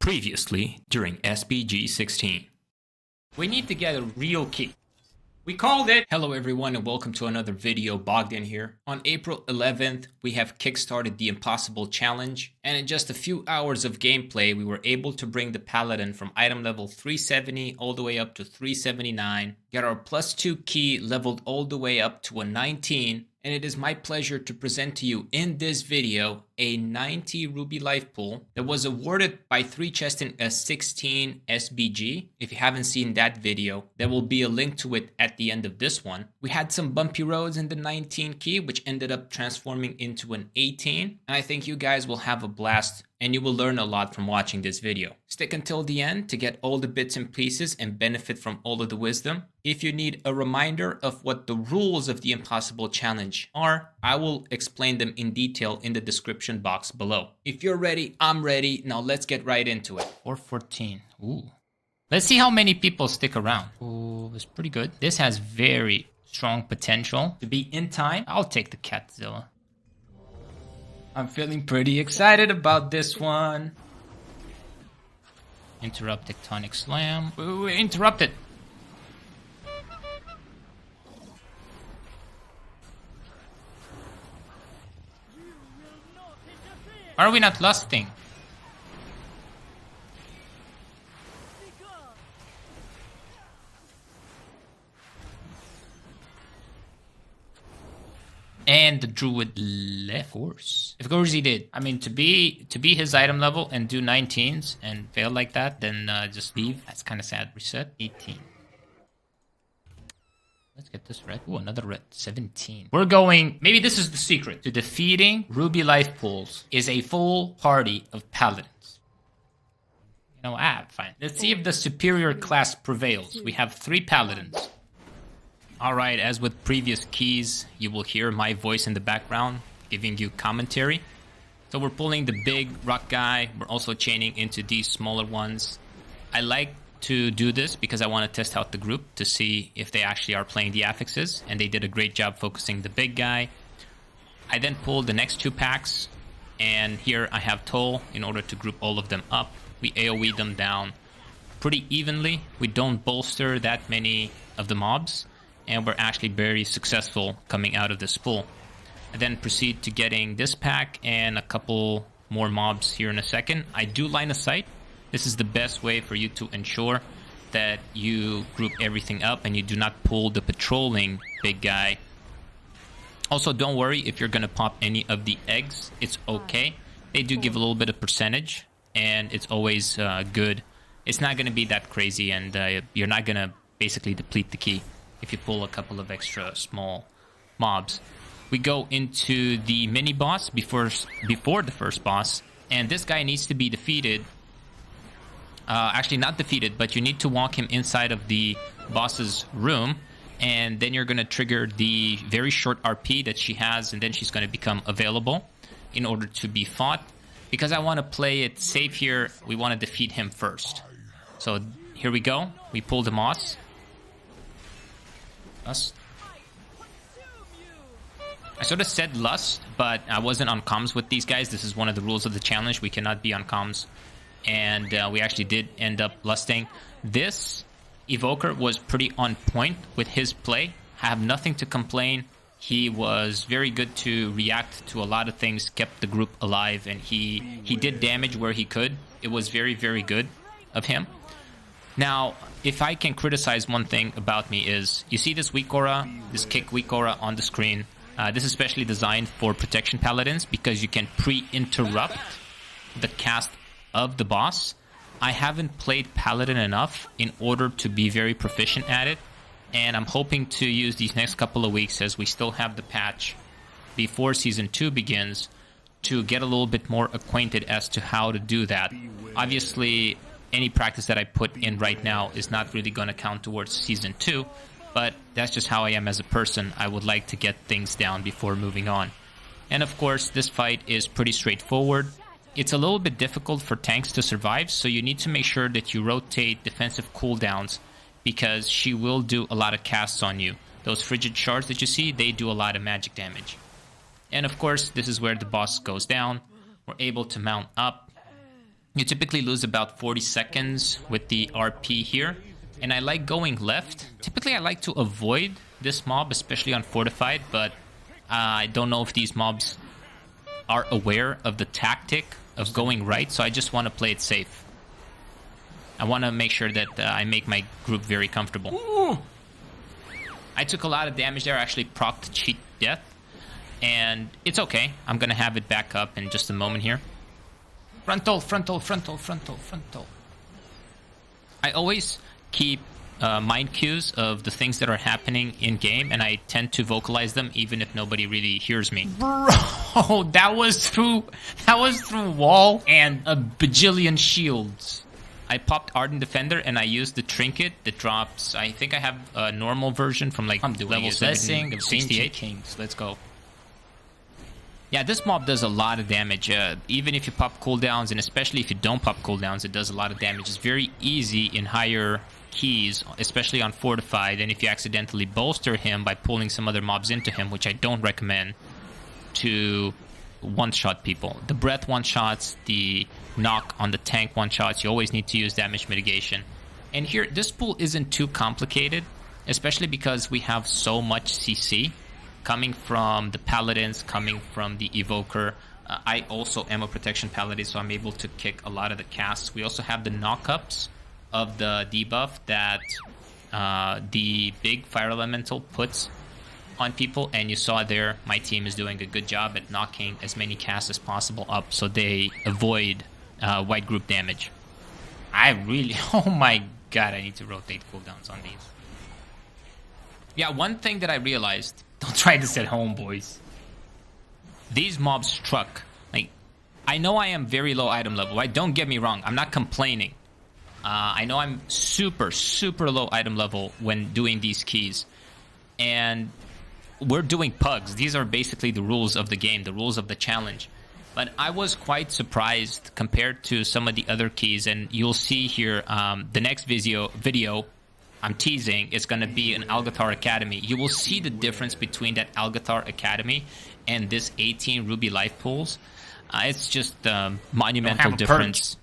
Previously, during SPG 16. We need to get a real key. We called it! Hello everyone and welcome to another video, Bogdan here. On April 11th, we have kickstarted the Impossible Challenge, and in just a few hours of gameplay, we were able to bring the Paladin from item level 370 all the way up to 379, get our +2 key leveled all the way up to a 19, and it is my pleasure to present to you in this video a 90 Ruby Life Pool that was awarded by 3 Chest in a 16 SBG. If you haven't seen that video, there will be a link to it at the end of this one. We had some bumpy roads in the 19 key, which ended up transforming into an 18. And I think you guys will have a blast and you will learn a lot from watching this video. Stick until the end to get all the bits and pieces and benefit from all of the wisdom. If you need a reminder of what the rules of the Impossible Challenge are, I will explain them in detail in the description box below. If you're ready, I'm ready. Now let's get right into it. 414. Ooh. Let's see how many people stick around. Ooh, it's pretty good. This has very strong potential to be in time. I'll take the Catzilla. I'm feeling pretty excited about this one. Interrupt Tectonic Slam. Wait, interrupt it. Are we not lusting? And the Druid left. Of course. Of course he did. I mean, to be his item level and do 19s and fail like that, then just leave. That's kind of sad. Reset. 18. Let's get this red. Ooh, another red. 17. We're going... Maybe this is the secret to defeating Ruby Life Pools is a full party of Paladins. You know, fine. Let's see if the superior class prevails. We have 3 Paladins. Alright, as with previous keys, you will hear my voice in the background giving you commentary. So we're pulling the big rock guy. We're also chaining into these smaller ones. I like to do this because I want to test out the group to see if they actually are playing the affixes, and they did a great job focusing the big guy. I then pulled the next 2 packs, and here I have Toll in order to group all of them up. We AoE them down pretty evenly. We don't bolster that many of the mobs, and we're actually very successful coming out of this pool. I then proceed to getting this pack and a couple more mobs here in a second. I do line of sight. This is the best way for you to ensure that you group everything up and you do not pull the patrolling big guy. Also, don't worry if you're going to pop any of the eggs. It's okay. They do give a little bit of percentage, and it's always good. It's not going to be that crazy, and you're not going to basically deplete the key if you pull a couple of extra small mobs. We go into the mini boss before the first boss, and this guy needs to be defeated. Actually not defeated, but you need to walk him inside of the boss's room, and then you're going to trigger the very short RP that she has, and then she's going to become available in order to be fought. Because I want to play it safe here, we want to defeat him first. So here we go. We pull the moss. Lust. I sort of said lust, but I wasn't on comms with these guys. This is one of the rules of the challenge. We cannot be on comms. And we actually did end up lusting. This Evoker was pretty on point with his play. I have nothing to complain. He was very good to react to a lot of things, kept the group alive, and he did damage where he could. It was very, very good of him. Now, if I can criticize one thing about me is, you see this weak aura, this kick weak aura on the screen. This is specially designed for Protection Paladins because you can pre-interrupt the cast of the boss. I haven't played Paladin enough in order to be very proficient at it, and I'm hoping to use these next couple of weeks as we still have the patch before Season 2 begins to get a little bit more acquainted as to how to do that. Obviously, any practice that I put in right now is not really going to count towards Season 2, but that's just how I am as a person. I would like to get things down before moving on. And of course, this fight is pretty straightforward. It's a little bit difficult for tanks to survive, so you need to make sure that you rotate defensive cooldowns because she will do a lot of casts on you. Those frigid shards that you see, they do a lot of magic damage. And of course, this is where the boss goes down. We're able to mount up. You typically lose about 40 seconds with the RP here. And I like going left. Typically, I like to avoid this mob, especially on Fortified, but I don't know if these mobs are aware of the tactic of going right, so I just want to play it safe. I want to make sure that I make my group very comfortable. Ooh. I took a lot of damage there. I actually procced cheat death, and it's okay. I'm going to have it back up in just a moment here. Frontal, frontal, frontal, frontal, frontal. I always keep mind cues of the things that are happening in game, and I tend to vocalize them even if nobody really hears me. Bro, that was through wall and a bajillion shields. I popped Ardent Defender and I used the trinket that drops. I think I have a normal version from like level 68 Kings. Let's go. Yeah, this mob does a lot of damage. Even if you pop cooldowns, and especially if you don't pop cooldowns, it does a lot of damage. It's very easy in higher keys, especially on Fortified, and if you accidentally bolster him by pulling some other mobs into him, which I don't recommend, to one-shot people. The breath one-shots, the knock on the tank one-shots, you always need to use damage mitigation. And here, this pool isn't too complicated, especially because we have so much CC coming from the Paladins, coming from the Evoker. I also am a Protection Paladin, so I'm able to kick a lot of the casts. We also have the knockups of the debuff that the big Fire Elemental puts on people, and you saw there my team is doing a good job at knocking as many casts as possible up so they avoid white group damage. I really, oh my god, I need to rotate cooldowns on these. Yeah, one thing that I realized, don't try this at home, boys. These mobs struck. Like, I know I am very low item level, right? Don't get me wrong, I'm not complaining. I know I'm super, super low item level when doing these keys. And we're doing pugs. These are basically the rules of the game, the rules of the challenge. But I was quite surprised compared to some of the other keys. And you'll see here, the next video I'm teasing is going to be an Algathar Academy. You will see the difference between that Algathar Academy and this 18 Ruby Life Pools. It's just a monumental difference.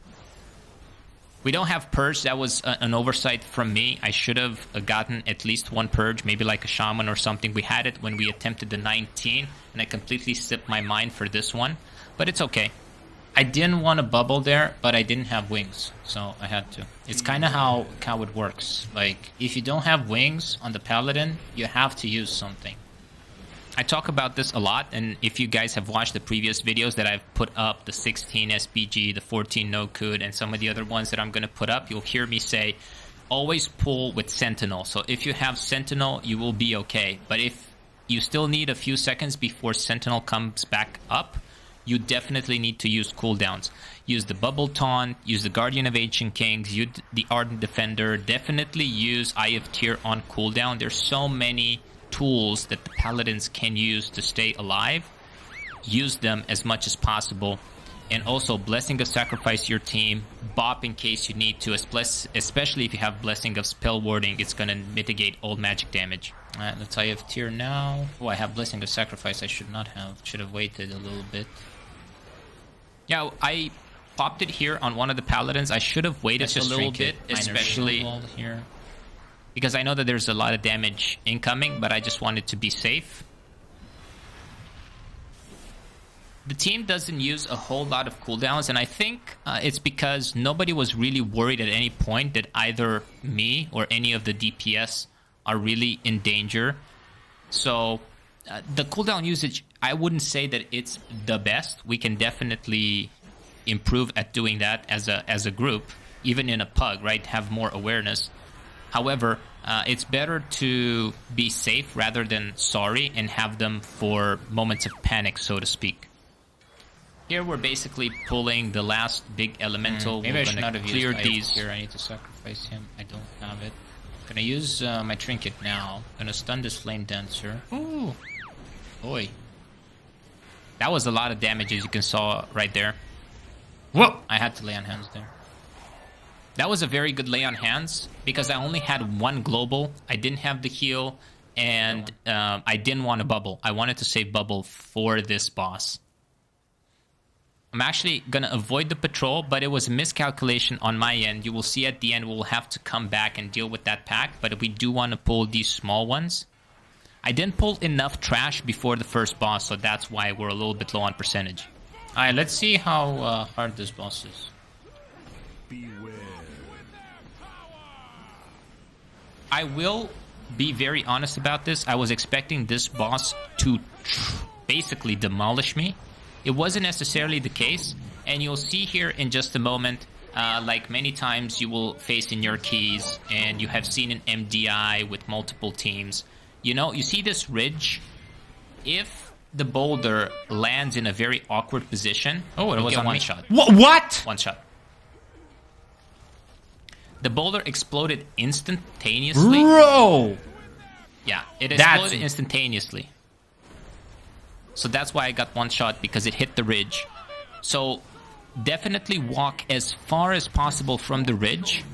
We don't have Purge. That was an oversight from me. I should have gotten at least one Purge, maybe like a Shaman or something. We had it when we attempted the 19, and I completely slipped my mind for this one. But it's okay. I didn't want to bubble there, but I didn't have wings, so I had to. It's kind of how it works. Like, if you don't have wings on the Paladin, you have to use something. I talk about this a lot, and if you guys have watched the previous videos that I've put up, the 16 SPG, the 14 no-code, and some of the other ones that I'm going to put up, you'll hear me say, always pull with Sentinel. So if you have Sentinel, you will be okay. But if you still need a few seconds before Sentinel comes back up, you definitely need to use cooldowns. Use the Bubble Taunt, use the Guardian of Ancient Kings, use the Ardent Defender, definitely use Eye of Tyr on cooldown. There's so many tools that the Paladins can use to stay alive. Use them as much as possible. And also, Blessing of Sacrifice your team. Bop in case you need to, especially if you have Blessing of Spell Warding. It's going to mitigate all magic damage. Alright, let's Eye of Tyr now. Oh, I have Blessing of Sacrifice. I should not have. Should have waited a little bit. Yeah, I popped it here on one of the Paladins. I should have waited a little bit, especially here, because I know that there's a lot of damage incoming, but I just wanted to be safe. The team doesn't use a whole lot of cooldowns, and I think it's because nobody was really worried at any point that either me or any of the DPS are really in danger. So the cooldown usage, I wouldn't say that it's the best. We can definitely improve at doing that as a group, even in a pug, right? Have more awareness. However, it's better to be safe rather than sorry and have them for moments of panic, so to speak. Here we're basically pulling the last big elemental. Maybe I should not have used these. Here I need to sacrifice him. I don't have it. Gonna use my trinket now. Gonna stun this Flame Dancer. Ooh, boy, that was a lot of damage, as you can saw right there. Whoa! I had to lay on hands there. That was a very good lay on hands because I only had one global. I didn't have the heal, and I didn't want to bubble. I wanted to save bubble for this boss. I'm actually going to avoid the patrol, but it was a miscalculation on my end. You will see at the end we'll have to come back and deal with that pack, but we do want to pull these small ones. I didn't pull enough trash before the first boss, so that's why we're a little bit low on percentage. Alright, let's see how hard this boss is. I will be very honest about this. I was expecting this boss to basically demolish me. It wasn't necessarily the case, and you'll see here in just a moment, like many times you will face in your keys, and you have seen an MDI with multiple teams. You know, you see this ridge. If the boulder lands in a very awkward position, oh, it was on one shot. What? One shot. The boulder exploded instantaneously. Bro! Yeah, it exploded instantaneously. So that's why I got one shot, because it hit the ridge. So definitely walk as far as possible from the ridge,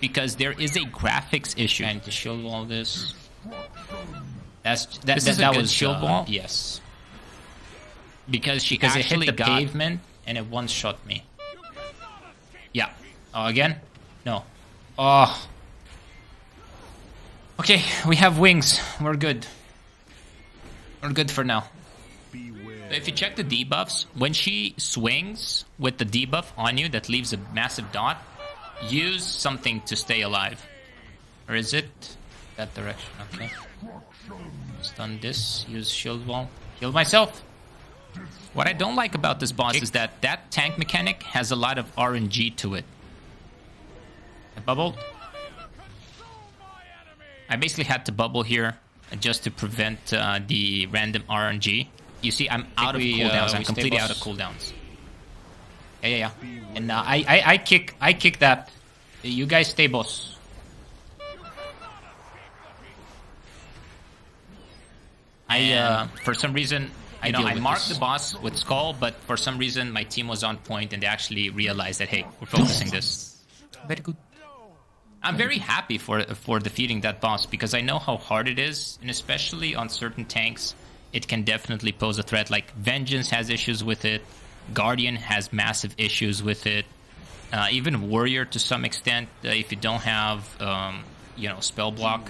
because there is a graphics issue. I need to shield wall this. That was shield wall? Yes. Because it hit the pavement and it one shot me. Yeah. Oh, again? No. Oh. Okay, we have wings. We're good. We're good for now. If you check the debuffs, when she swings with the debuff on you that leaves a massive dot, use something to stay alive. Or is it that direction? Okay. Stun this, use shield wall. Heal myself. What I don't like about this boss is that tank mechanic has a lot of RNG to it. I bubbled. I basically had to bubble here just to prevent the random RNG. You see, I'm out of cooldowns. I'm completely out of cooldowns. Yeah. And I kick that. You guys stay boss. For some reason, I marked the boss with Skull, but for some reason my team was on point and they actually realized that, hey, we're focusing this. Very good. I'm very happy for defeating that boss, because I know how hard it is, and especially on certain tanks, it can definitely pose a threat. Like Vengeance has issues with it, Guardian has massive issues with it, even Warrior to some extent, if you don't have, spell block.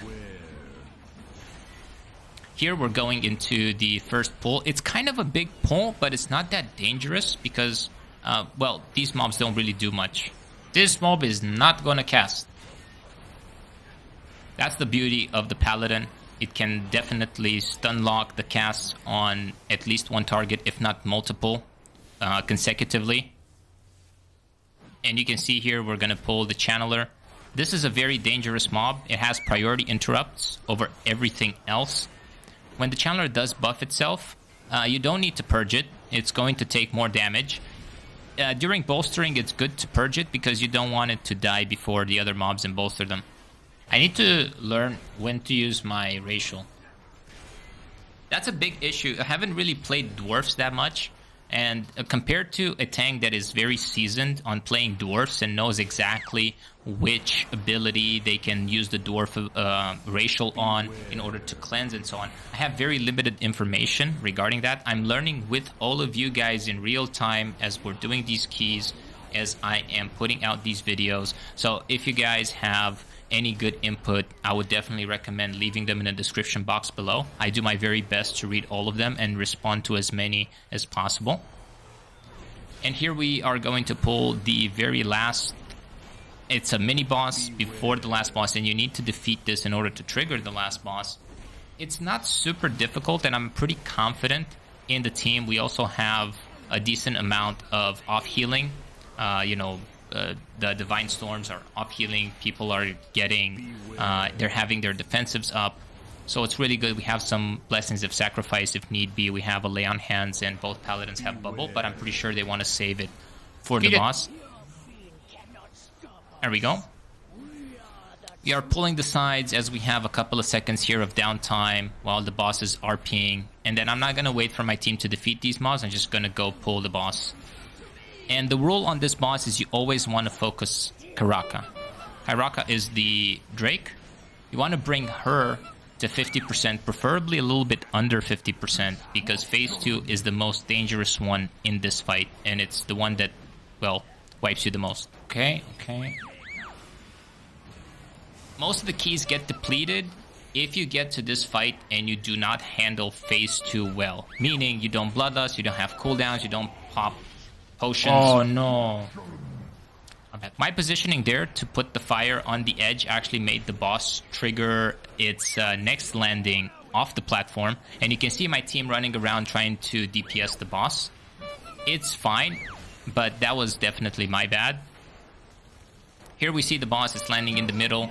Here we're going into the first pull. It's kind of a big pull, but it's not that dangerous because, these mobs don't really do much. This mob is not going to cast. That's the beauty of the Paladin. It can definitely stun lock the casts on at least one target, if not multiple, consecutively. And you can see here we're going to pull the Channeler. This is a very dangerous mob. It has priority interrupts over everything else. When the Channeler does buff itself, you don't need to purge it. It's going to take more damage. During bolstering, it's good to purge it because you don't want it to die before the other mobs and bolster them. I need to learn when to use my racial. That's a big issue. I haven't really played dwarfs that much, and compared to a tank that is very seasoned on playing dwarfs and knows exactly which ability they can use the dwarf racial on in order to cleanse and so on, I have very limited information regarding that. I'm learning with all of you guys in real time as we're doing these keys, as I am putting out these videos. So if you guys have any good input, I would definitely recommend leaving them in the description box below. I do my very best to read all of them and respond to as many as possible. And here we are going to pull the very last. It's a mini boss before the last boss, and you need to defeat this in order to trigger the last boss. It's not super difficult, and I'm pretty confident in the team. We also have a decent amount of off healing. The Divine Storms are up healing. People are getting, they're having their defensives up. So it's really good. We have some Blessings of Sacrifice if need be. We have a Lay on Hands, and both Paladins have Bubble, but I'm pretty sure they want to save it for the boss. There we go. We are pulling the sides as we have a couple of seconds here of downtime while the boss is RPing. And then I'm not going to wait for my team to defeat these mobs. I'm just going to go pull the boss. And the rule on this boss is you always want to focus Karaka. Karaka is the Drake. You want to bring her to 50%, preferably a little bit under 50%, because phase 2 is the most dangerous one in this fight, and it's the one that, well, wipes you the most. Okay. Most of the keys get depleted if you get to this fight and you do not handle phase 2 well. Meaning you don't bloodlust, you don't have cooldowns, you don't pop potions. Oh no. My positioning there to put the fire on the edge actually made the boss trigger its next landing off the platform. And you can see my team running around trying to DPS the boss. It's fine, but that was definitely my bad. Here we see the boss is landing in the middle,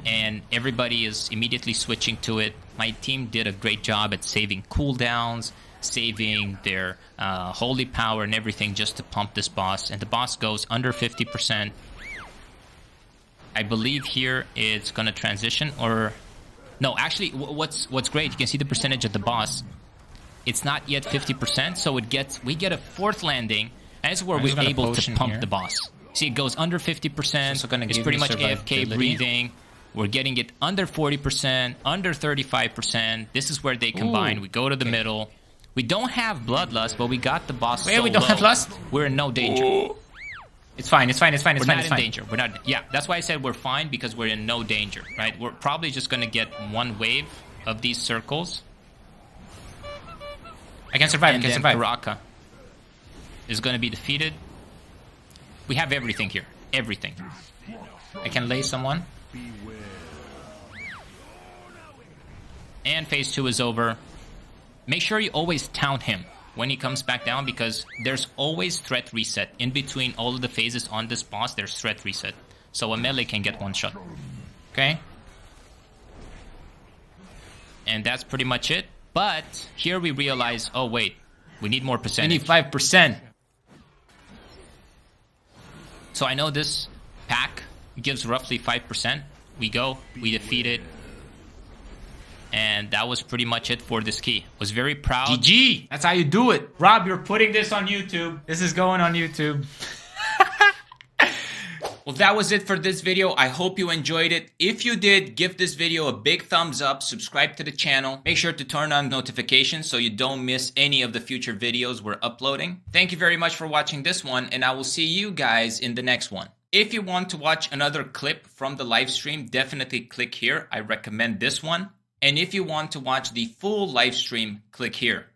and everybody is immediately switching to it. My team did a great job at saving cooldowns, saving their holy power and everything just to pump this boss. And the boss goes under 50%. I believe here it's going to transition, or... No, actually, what's great, you can see the percentage of the boss. It's not yet 50%, so we get a fourth landing, and it's where we're able to pump the boss. See, it goes under 50%, so it's pretty much AFK breathing. We're getting it under 40%, under 35%. This is where they combine. We go to the middle. We don't have Bloodlust, but we got the boss so we don't have Lust? We're in no danger. It's fine. We're not in danger. We're not. Yeah, that's why I said we're fine, because we're in no danger, right? We're probably just going to get one wave of these circles. I can survive. And then Karaka is going to be defeated. We have everything here. Everything. I can lay someone. And phase 2 is over. Make sure you always taunt him when he comes back down, because there's always threat reset. In between all of the phases on this boss, there's threat reset. So a melee can get one shot. Okay? And that's pretty much it. But here we realize, oh wait, we need more percentage. We need 5%. So I know this pack gives roughly 5%. We go, we defeat it. And that was pretty much it for this key. Was very proud. GG! That's how you do it. Rob, you're putting this on YouTube. This is going on YouTube. Well, that was it for this video. I hope you enjoyed it. If you did, give this video a big thumbs up. Subscribe to the channel. Make sure to turn on notifications so you don't miss any of the future videos we're uploading. Thank you very much for watching this one, and I will see you guys in the next one. If you want to watch another clip from the live stream, definitely click here. I recommend this one. And if you want to watch the full live stream, click here.